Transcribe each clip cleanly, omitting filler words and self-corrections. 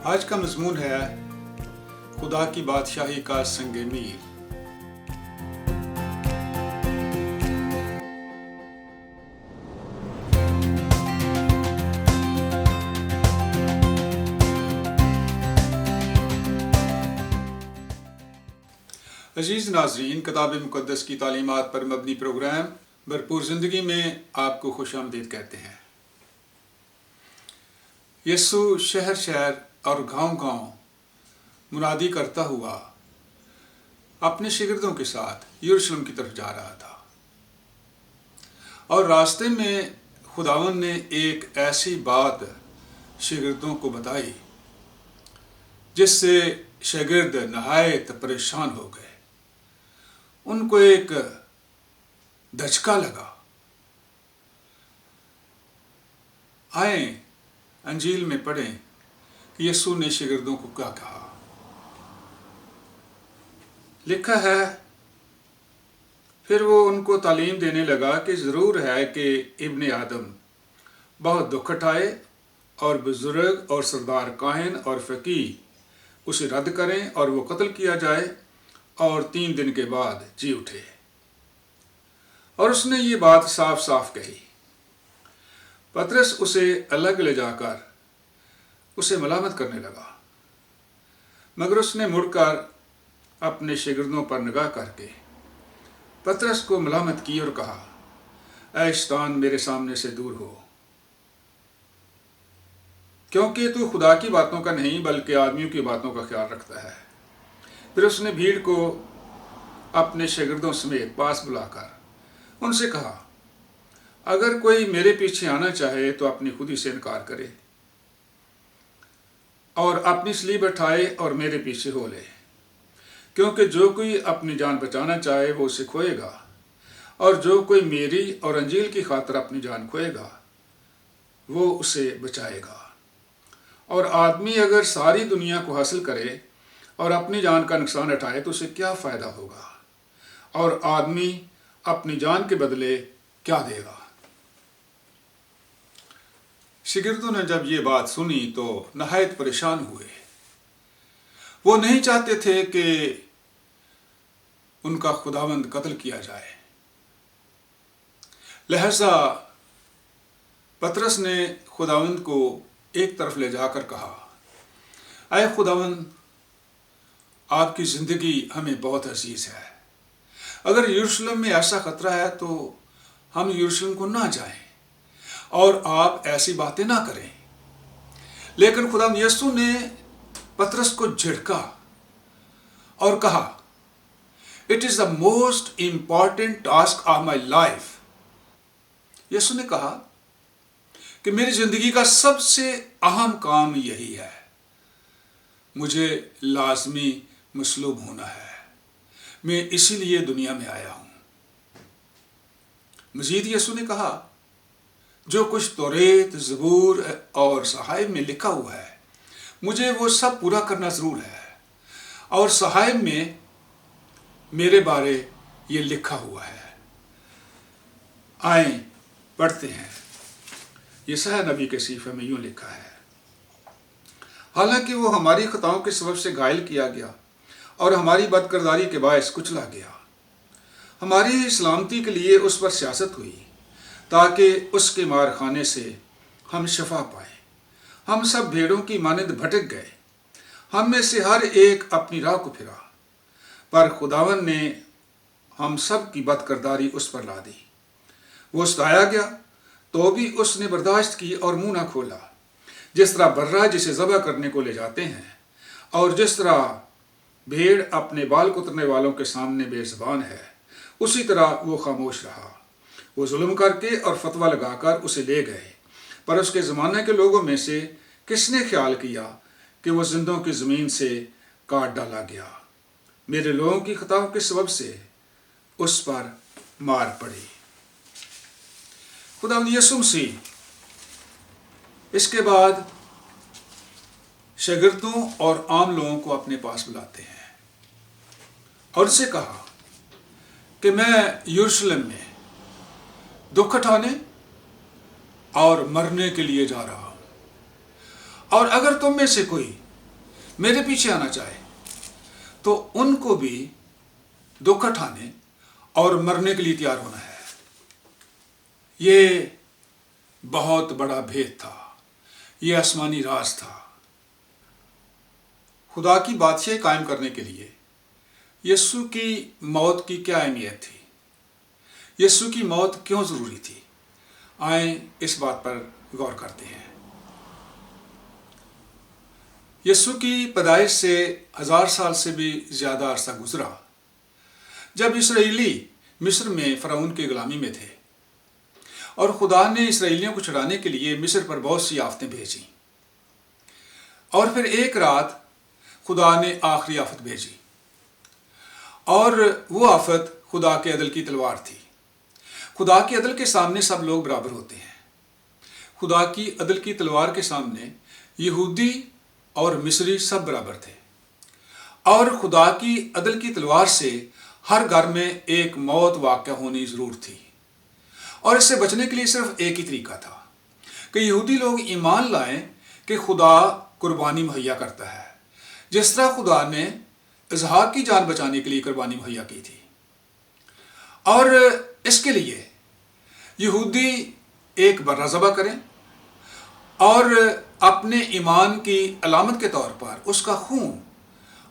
آج کا مضمون ہے خدا کی بادشاہی کا سنگ میر۔ عزیز ناظرین، کتاب مقدس کی تعلیمات پر مبنی پروگرام بھرپور زندگی میں آپ کو خوش آمدید کہتے ہیں۔ یسوع شہر شہر اور گاؤں گاؤں منادی کرتا ہوا اپنے شاگردوں کے ساتھ یروشلم کی طرف جا رہا تھا، اور راستے میں خداوند نے ایک ایسی بات شاگردوں کو بتائی جس سے شاگرد نہایت پریشان ہو گئے۔ ان کو ایک دھچکا لگا۔ آئیں انجیل میں پڑھیں کہ یسوع نے شاگردوں کو کیا کہا۔ لکھا ہے، پھر وہ ان کو تعلیم دینے لگا کہ ضرور ہے کہ ابن آدم بہت دکھ اٹھائے اور بزرگ اور سردار کاہن اور فقیہ اسے رد کریں اور وہ قتل کیا جائے اور 3 دن کے بعد جی اٹھے۔ اور اس نے یہ بات صاف صاف کہی۔ پطرس اسے الگ لے جا کر اسے ملامت کرنے لگا، مگر اس نے مڑ کر اپنے شاگردوں پر نگاہ کر کے پطرس کو ملامت کی اور کہا، اے شیطان، میرے سامنے سے دور ہو، کیونکہ تو خدا کی باتوں کا نہیں بلکہ آدمیوں کی باتوں کا خیال رکھتا ہے۔ پھر اس نے بھیڑ کو اپنے شاگردوں سمیت پاس بلا کر ان سے کہا، اگر کوئی میرے پیچھے آنا چاہے تو اپنی خودی سے انکار کرے اور اپنی صلیب اٹھائے اور میرے پیچھے ہو لے، کیونکہ جو کوئی اپنی جان بچانا چاہے وہ اسے کھوئے گا، اور جو کوئی میری اور انجیل کی خاطر اپنی جان کھوئے گا وہ اسے بچائے گا۔ اور آدمی اگر ساری دنیا کو حاصل کرے اور اپنی جان کا نقصان اٹھائے تو اسے کیا فائدہ ہوگا، اور آدمی اپنی جان کے بدلے کیا دے گا؟ شاگردوں نے جب یہ بات سنی تو نہایت پریشان ہوئے۔ وہ نہیں چاہتے تھے کہ ان کا خداوند قتل کیا جائے، لہذا پطرس نے خداوند کو ایک طرف لے جا کر کہا، اے خداوند، آپ کی زندگی ہمیں بہت عزیز ہے۔ اگر یروشلم میں ایسا خطرہ ہے تو ہم یروشلم کو نہ جائیں اور آپ ایسی باتیں نہ کریں۔ لیکن خداوند یسوع نے پطرس کو جھڑکا اور کہا، it is the most important task of my life. یسوع نے کہا کہ میری زندگی کا سب سے اہم کام یہی ہے، مجھے لازمی مصلوب ہونا ہے، میں اسی لیے دنیا میں آیا ہوں۔ مزید یسوع نے کہا، جو کچھ توریت، زبور اور صحائف میں لکھا ہوا ہے مجھے وہ سب پورا کرنا ضرور ہے، اور صحائف میں میرے بارے یہ لکھا ہوا ہے۔ آئیں پڑھتے ہیں۔ یسوع نبی کے صحیفے میں یوں لکھا ہے، حالانکہ وہ ہماری خطاؤں کے سبب سے گھائل کیا گیا اور ہماری بد کرداری کے باعث کچلا گیا، ہماری ہی سلامتی کے لیے اس پر سیاست ہوئی تاکہ اس کے مار خانے سے ہم شفا پائیں۔ ہم سب بھیڑوں کی مانند بھٹک گئے، ہم میں سے ہر ایک اپنی راہ کو پھرا، پر خداوند نے ہم سب کی بد کرداری اس پر لا دی۔ وہ ستایا گیا تو بھی اس نے برداشت کی اور منہ نہ کھولا، جس طرح برہ جسے ذبح کرنے کو لے جاتے ہیں، اور جس طرح بھیڑ اپنے بال کترنے والوں کے سامنے بے زبان ہے، اسی طرح وہ خاموش رہا۔ وہ ظلم کر کے اور فتویٰ لگا کر اسے لے گئے، پر اس کے زمانے کے لوگوں میں سے کس نے خیال کیا کہ وہ زندوں کی زمین سے کاٹ ڈالا گیا؟ میرے لوگوں کی خطاؤں کے سبب سے اس پر مار پڑی۔ خداوند یسوع مسیح اس کے بعد شاگردوں اور عام لوگوں کو اپنے پاس بلاتے ہیں اور ان سے کہا کہ میں یروشلم میں دکھ اٹھانے اور مرنے کے لیے جا رہا ہوں، اور اگر تم میں سے کوئی میرے پیچھے آنا چاہے تو ان کو بھی دکھ اٹھانے اور مرنے کے لیے تیار ہونا ہے۔ یہ بہت بڑا بھید تھا، یہ آسمانی راز تھا۔ خدا کی بادشاہی قائم کرنے کے لیے یسوع کی موت کی کیا اہمیت تھی؟ یسوع کی موت کیوں ضروری تھی؟ آئیں اس بات پر غور کرتے ہیں۔ یسوع کی پیدائش سے 1000 سال سے بھی زیادہ عرصہ گزرا جب اسرائیلی مصر میں فرعون کی غلامی میں تھے، اور خدا نے اسرائیلیوں کو چھڑانے کے لیے مصر پر بہت سی آفتیں بھیجی، اور پھر ایک رات خدا نے آخری آفت بھیجی، اور وہ آفت خدا کے عدل کی تلوار تھی۔ خدا کے عدل کے سامنے سب لوگ برابر ہوتے ہیں۔ خدا کی عدل کی تلوار کے سامنے یہودی اور مصری سب برابر تھے، اور خدا کی عدل کی تلوار سے ہر گھر میں ایک موت واقع ہونی ضرور تھی، اور اس سے بچنے کے لیے صرف ایک ہی طریقہ تھا کہ یہودی لوگ ایمان لائیں کہ خدا قربانی مہیا کرتا ہے، جس طرح خدا نے اسحاق کی جان بچانے کے لیے قربانی مہیا کی تھی۔ اور اس کے لیے یہودی ایک برہ ذبح کریں اور اپنے ایمان کی علامت کے طور پر اس کا خون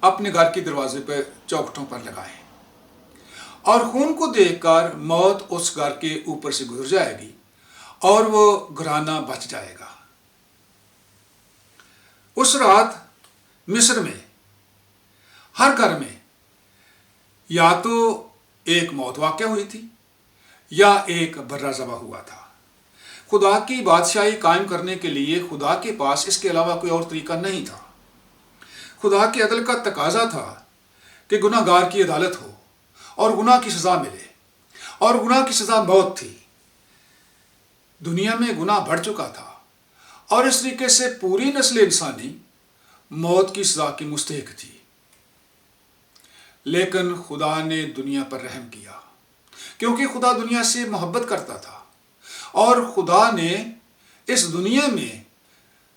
اپنے گھر کے دروازے پر چوکھٹوں پر لگائیں، اور خون کو دیکھ کر موت اس گھر کے اوپر سے گزر جائے گی اور وہ گھرانہ بچ جائے گا۔ اس رات مصر میں ہر گھر میں یا تو ایک موت واقع ہوئی تھی یا ایک برہ ذبح ہوا تھا۔ خدا کی بادشاہی قائم کرنے کے لیے خدا کے پاس اس کے علاوہ کوئی اور طریقہ نہیں تھا۔ خدا کے عدل کا تقاضا تھا کہ گناہ گار کی عدالت ہو اور گناہ کی سزا ملے، اور گناہ کی سزا موت تھی۔ دنیا میں گناہ بڑھ چکا تھا، اور اس طریقے سے پوری نسل انسانی موت کی سزا کی مستحق تھی۔ لیکن خدا نے دنیا پر رحم کیا، کیونکہ خدا دنیا سے محبت کرتا تھا، اور خدا نے اس دنیا میں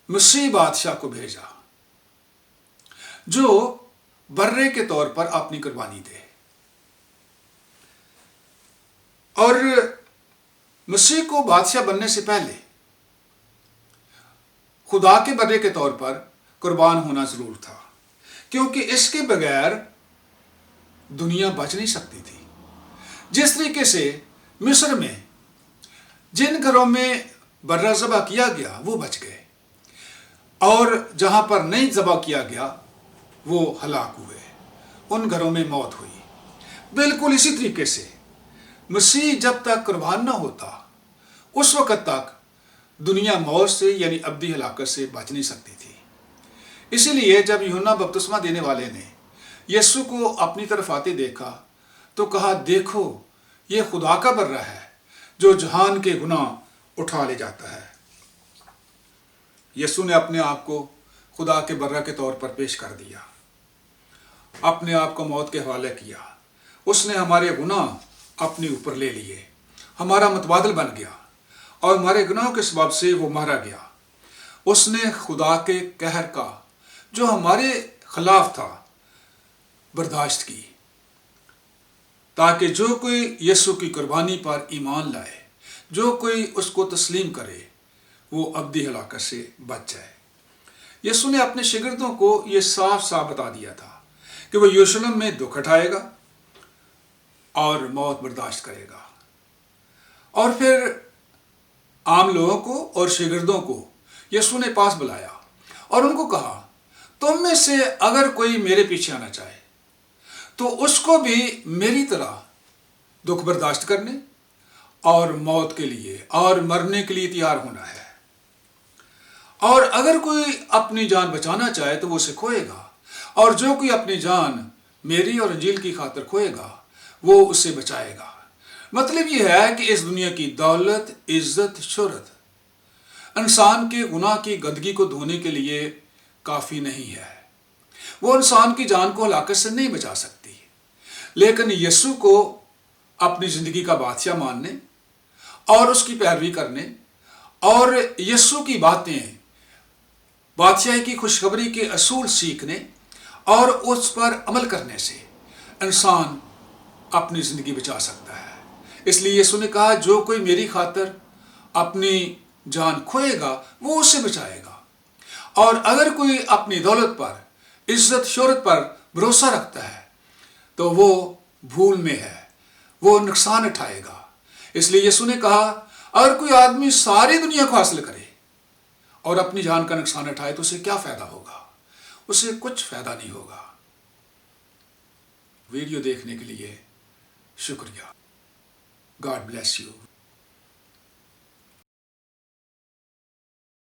مسیح بادشاہ کو بھیجا جو برے کے طور پر اپنی قربانی دے۔ اور مسیح کو بادشاہ بننے سے پہلے خدا کے برے کے طور پر قربان ہونا ضرور تھا، کیونکہ اس کے بغیر دنیا بچ نہیں سکتی تھی۔ جس طریقے سے مصر میں جن گھروں میں برہ ذبح کیا گیا وہ بچ گئے، اور جہاں پر نہیں ذبح کیا گیا وہ ہلاک ہوئے، ان گھروں میں موت ہوئی۔ بالکل اسی طریقے سے مسیح جب تک قربان نہ ہوتا اس وقت تک دنیا موت سے یعنی ابدی ہلاکت سے بچ نہیں سکتی تھی۔ اسی لیے جب یوحنا بپتسمہ دینے والے نے یسوع کو اپنی طرف آتے دیکھا تو کہا، دیکھو یہ خدا کا برہ ہے جو جہان کے گناہ اٹھا لے جاتا ہے۔ یسوع نے اپنے آپ کو خدا کے برہ کے طور پر پیش کر دیا، اپنے آپ کو موت کے حوالے کیا۔ اس نے ہمارے گناہ اپنے اوپر لے لیے، ہمارا متبادل بن گیا، اور ہمارے گناہوں کے سبب سے وہ مارا گیا۔ اس نے خدا کے قہر کا جو ہمارے خلاف تھا برداشت کی، تاکہ جو کوئی یسوع کی قربانی پر ایمان لائے، جو کوئی اس کو تسلیم کرے، وہ ابدی ہلاکت سے بچ جائے۔ یسوع نے اپنے شاگردوں کو یہ صاف صاف بتا دیا تھا کہ وہ یروشلم میں دکھ اٹھائے گا اور موت برداشت کرے گا، اور پھر عام لوگوں کو اور شاگردوں کو یسوع نے پاس بلایا اور ان کو کہا، تم میں سے اگر کوئی میرے پیچھے آنا چاہے تو اس کو بھی میری طرح دکھ برداشت کرنے اور موت کے لیے اور مرنے کے لیے تیار ہونا ہے، اور اگر کوئی اپنی جان بچانا چاہے تو وہ اسے کھوئے گا، اور جو کوئی اپنی جان میری اور انجیل کی خاطر کھوئے گا وہ اسے بچائے گا۔ مطلب یہ ہے کہ اس دنیا کی دولت، عزت، شہرت انسان کے گناہ کی گندگی کو دھونے کے لیے کافی نہیں ہے، وہ انسان کی جان کو ہلاکت سے نہیں بچا سکتی۔ لیکن یسوع کو اپنی زندگی کا بادشاہ ماننے اور اس کی پیروی کرنے اور یسوع کی باتیں بادشاہی کی خوشخبری کے اصول سیکھنے اور اس پر عمل کرنے سے انسان اپنی زندگی بچا سکتا ہے۔ اس لیے یسوع نے کہا جو کوئی میری خاطر اپنی جان کھوئے گا وہ اسے بچائے گا، اور اگر کوئی اپنی دولت پر، عزت شہرت پر بھروسہ رکھتا ہے تو وہ بھول میں ہے، وہ نقصان اٹھائے گا۔ اس لیے یسوع نے کہا اگر کوئی آدمی ساری دنیا کو حاصل کرے اور اپنی جان کا نقصان اٹھائے تو اسے کیا فائدہ ہوگا؟ اسے کچھ فائدہ نہیں ہوگا۔ ویڈیو دیکھنے کے لیے شکریہ۔ God bless you.